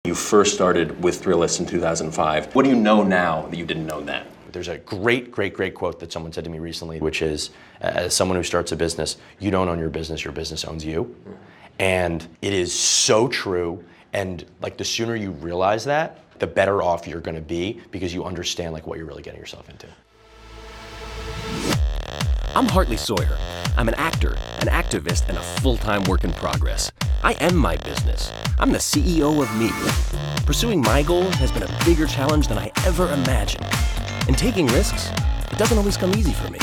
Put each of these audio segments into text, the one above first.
You first started with Thrillist in 2005. What do you know now that you didn't know then? There's a great quote that someone said to me recently, which is, as someone who starts a business, you don't own your business owns you. And it is so true. And like the sooner you realize that, the better off you're gonna be, because you understand like what you're really getting yourself into. I'm Hartley Sawyer. I'm an actor, an activist, and a full-time work in progress. I am my business. I'm the CEO of me. Pursuing my goal has been a bigger challenge than I ever imagined. And taking risks, it doesn't always come easy for me.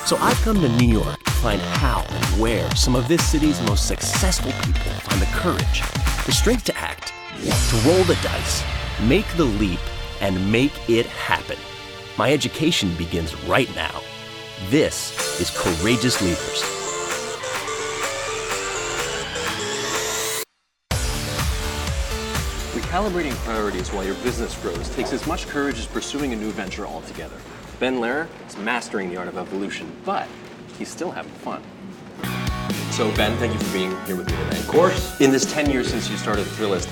So I've come to New York to find how and where some of this city's most successful people find the courage, the strength to act, to roll the dice, make the leap, and make it happen. My education begins right now. This is Courageous Leaders. Recalibrating priorities while your business grows takes as much courage as pursuing a new venture altogether. Ben Lehrer is mastering the art of evolution, but he's still having fun. So Ben, thank you for being here with me today. Of course. In this 10 years since you started Thrillist,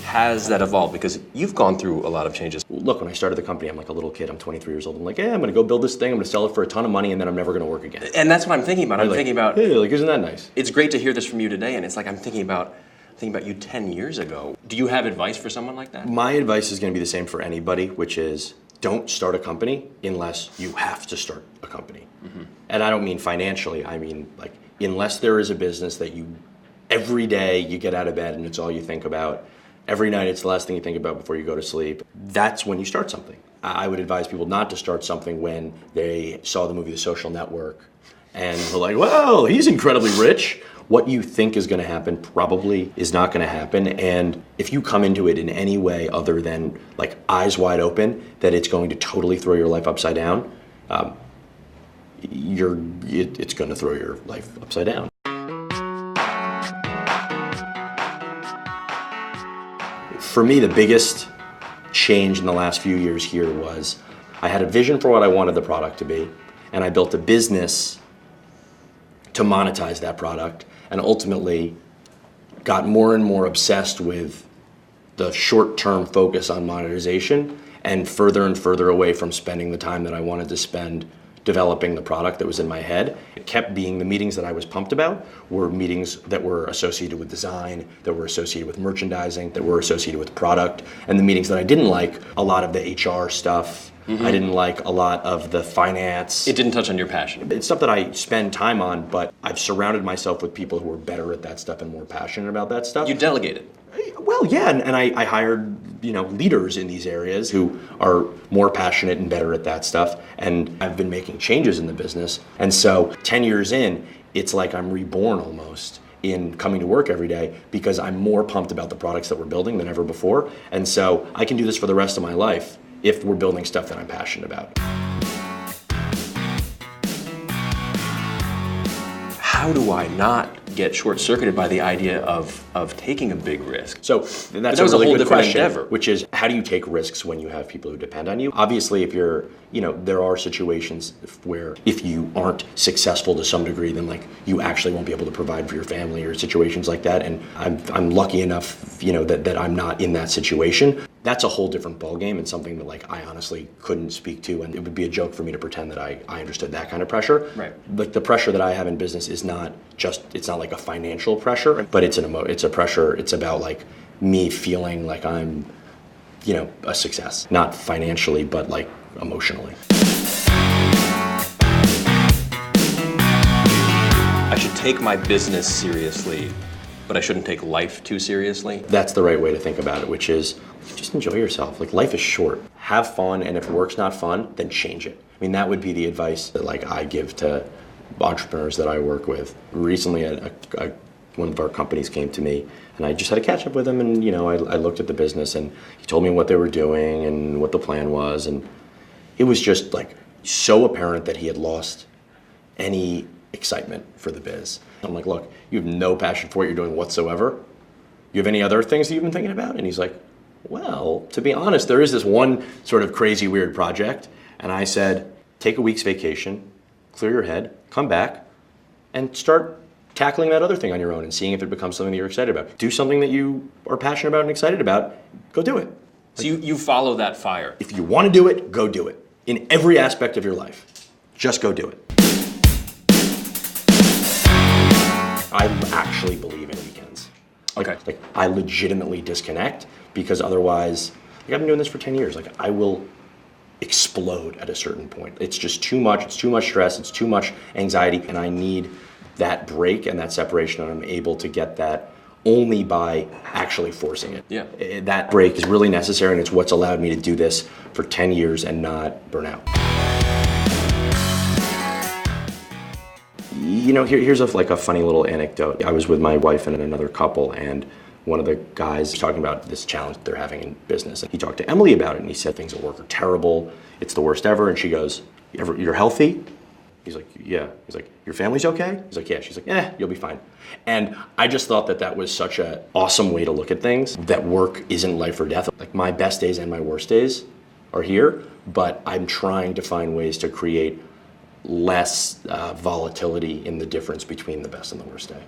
has that evolved? Because you've gone through a lot of changes. Look, when I started the company, I'm like a little kid. I'm 23 years old. I'm like, yeah, I'm gonna go build this thing. I'm gonna sell it for a ton of money, and then I'm never gonna work again. And that's what I'm thinking about. I'm thinking about, hey, like, isn't that nice? It's great to hear this from you today, and it's like I'm thinking about you 10 years ago. Do you have advice for someone like that? My advice is gonna be the same for anybody, which is don't start a company unless you have to start a company. Mm-hmm. And I don't mean financially, I mean like unless there is a business that you, every day you get out of bed and it's all you think about, every night it's the last thing you think about before you go to sleep, that's when you start something. I would advise people not to start something when they saw the movie The Social Network and were like, well, he's incredibly rich. What you think is gonna happen probably is not gonna happen. And if you come into it in any way other than like eyes wide open, that it's going to totally throw your life upside down, it's gonna throw your life upside down. For me, the biggest change in the last few years here was I had a vision for what I wanted the product to be, and I built a business to monetize that product, and ultimately got more and more obsessed with the short-term focus on monetization and further away from spending the time that I wanted to spend developing the product that was in my head. It kept being the meetings that I was pumped about were meetings that were associated with design, that were associated with merchandising, that were associated with product, and the meetings that I didn't like, a lot of the HR stuff. Mm-hmm. I didn't like a lot of the finance. It didn't touch on your passion. It's stuff that I spend time on, but I've surrounded myself with people who are better at that stuff and more passionate about that stuff. You delegated. Well, yeah, and I hired leaders in these areas who are more passionate and better at that stuff, and I've been making changes in the business. And so 10 years in, it's like I'm reborn almost in coming to work every day because I'm more pumped about the products that we're building than ever before. And so I can do this for the rest of my life if we're building stuff that I'm passionate about. How do I not get short-circuited by the idea of taking a big risk? So that's a really good question, endeavor. Which is, how do you take risks when you have people who depend on you? Obviously, if you're, there are situations where if you aren't successful to some degree, then like you actually won't be able to provide for your family or situations like that. And I'm lucky enough, that I'm not in that situation. That's a whole different ballgame and something that like I honestly couldn't speak to, and it would be a joke for me to pretend that I understood that kind of pressure. Right. Like the pressure that I have in business is it's not like a financial pressure, but it's a pressure. It's about like me feeling like I'm, a success, not financially, but like emotionally. I should take my business seriously, but I shouldn't take life too seriously. That's the right way to think about it, which is just enjoy yourself. Like life is short. Have fun, and if work's not fun, then change it. I mean, that would be the advice that like I give to entrepreneurs that I work with. Recently, one of our companies came to me, and I just had a catch up with him, and I looked at the business, and he told me what they were doing and what the plan was, and it was just like so apparent that he had lost any excitement for the biz. I'm like, look, you have no passion for what you're doing whatsoever. You have any other things that you've been thinking about? And he's like, well, to be honest, there is this one sort of crazy, weird project. And I said, take a week's vacation, clear your head, come back, and start tackling that other thing on your own and seeing if it becomes something that you're excited about. Do something that you are passionate about and excited about, go do it. So you follow that fire. If you want to do it, go do it. In every aspect of your life, just go do it. I actually believe in weekends. Okay. Like I legitimately disconnect because otherwise, like I've been doing this for 10 years. Like I will explode at a certain point. It's just too much. It's too much stress. It's too much anxiety, and I need that break and that separation. And I'm able to get that only by actually forcing it. Yeah. That break is really necessary, and it's what's allowed me to do this for 10 years and not burn out. You know, here's a funny little anecdote. I was with my wife and another couple, and one of the guys was talking about this challenge they're having in business. And he talked to Emily about it, and he said things at work are terrible. It's the worst ever. And she goes, "You're healthy?" He's like, "Yeah." He's like, "Your family's okay?" He's like, "Yeah." She's like, "You'll be fine." And I just thought that was such an awesome way to look at things, that work isn't life or death. Like my best days and my worst days are here, but I'm trying to find ways to create less volatility in the difference between the best and the worst day.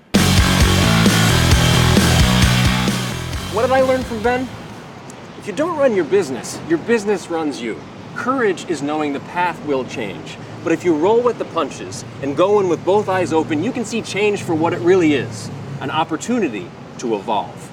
What did I learn from Ben? If you don't run your business runs you. Courage is knowing the path will change. But if you roll with the punches and go in with both eyes open, you can see change for what it really is, an opportunity to evolve.